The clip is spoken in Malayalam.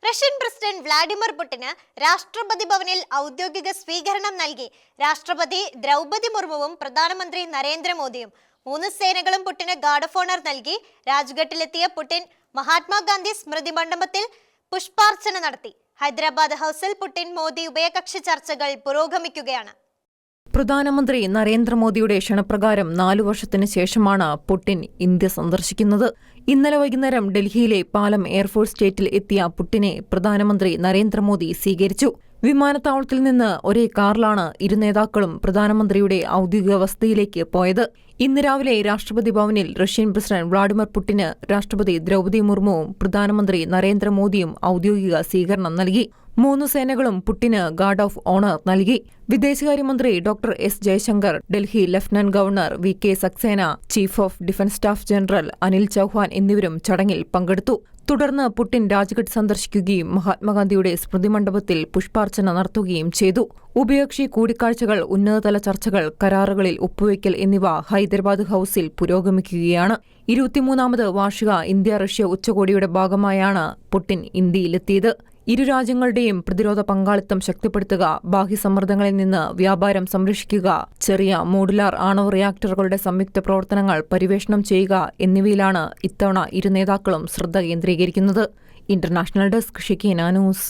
റഷ്യൻ പ്രസിഡന്റ് വ്ളാഡിമിർ പുടിന് രാഷ്ട്രപതി ഭവനിൽ ഔദ്യോഗിക സ്വീകരണം നൽകി രാഷ്ട്രപതി ദ്രൗപദി മുർമുവും പ്രധാനമന്ത്രി നരേന്ദ്രമോദിയും. 3 സേനകളും പുടിന് ഗാർഡ് ഓഫ് ഓണർ നൽകി. രാജ്ഘട്ടിലെത്തിയ പുടിൻ മഹാത്മാഗാന്ധി സ്മൃതി മണ്ഡപത്തിൽ പുഷ്പാർച്ചന നടത്തി. ഹൈദരാബാദ് ഹൌസിൽ പുടിൻ മോദി ഉഭയകക്ഷി ചർച്ചകൾ പുരോഗമിക്കുകയാണ്. പ്രധാനമന്ത്രി നരേന്ദ്രമോദിയുടെ ക്ഷണപ്രകാരം 4 വർഷത്തിന് ശേഷമാണ് പുടിൻ ഇന്ത്യ സന്ദർശിക്കുന്നത്. ഇന്നലെ വൈകുന്നേരം ഡൽഹിയിലെ പാലം എയർഫോഴ്സ് സ്റ്റേറ്റിൽ എത്തിയ പുടിനെ പ്രധാനമന്ത്രി നരേന്ദ്രമോദി സ്വീകരിച്ചു. വിമാനത്താവളത്തിൽ നിന്ന് ഒരേ കാറിലാണ് ഇരു നേതാക്കളും പ്രധാനമന്ത്രിയുടെ ഔദ്യോഗിക വസതിയിലേക്ക് പോയത്. ഇന്ന് രാവിലെ രാഷ്ട്രപതി ഭവനിൽ റഷ്യൻ പ്രസിഡന്റ് വ്ളാഡിമിർ പുടിന് രാഷ്ട്രപതി ദ്രൗപദി മുർമുവും പ്രധാനമന്ത്രി നരേന്ദ്രമോദിയും ഔദ്യോഗിക സ്വീകരണം നൽകി. 3 സേനകളും പുടിന് ഗാർഡ് ഓഫ് ഓണർ നൽകി. വിദേശകാര്യമന്ത്രി doctor S Jaishankar, Delhi lieutenant governor VK Saxena, chief of defence staff general Anil Chauhan എന്നിവരും ചടങ്ങിൽ പങ്കെടുത്തു. തുടർന്ന് പുടിൻ രാജ്ഘട്ട് സന്ദർശിക്കുകയും മഹാത്മാഗാന്ധിയുടെ സ്മൃതി മണ്ഡപത്തിൽ പുഷ്പാർച്ചന നടത്തുകയും ചെയ്തു. ഉഭയകക്ഷി കൂടിക്കാഴ്ചകൾ, ഉന്നതതല ചർച്ചകൾ, കരാറുകളിൽ ഒപ്പുവയ്ക്കൽ എന്നിവ ഹൈദരാബാദ് ഹൌസിൽ പുരോഗമിക്കുകയാണ്. 23ാമത് വാർഷിക ഇന്ത്യ റഷ്യ ഉച്ചകോടിയുടെ ഭാഗമായാണ് പുടിൻ ഇന്ത്യയിലെത്തിയത്. ഇരു രാജ്യങ്ങളുടെയും പ്രതിരോധ പങ്കാളിത്തം ശക്തിപ്പെടുത്തുക, ബാഹ്യസമ്മർദ്ദങ്ങളിൽ നിന്ന് വ്യാപാരം സംരക്ഷിക്കുക, ചെറിയ മോഡുലാർ ആണവ റിയാക്ടറുകളുടെ സംയുക്ത പ്രവർത്തനങ്ങൾ പര്യവേഷണം ചെയ്യുക എന്നിവയിലാണ് ഇത്തവണ ഇരു നേതാക്കളും ശ്രദ്ധ കേന്ദ്രീകരിക്കുന്നത്. International desk, Shikeena news.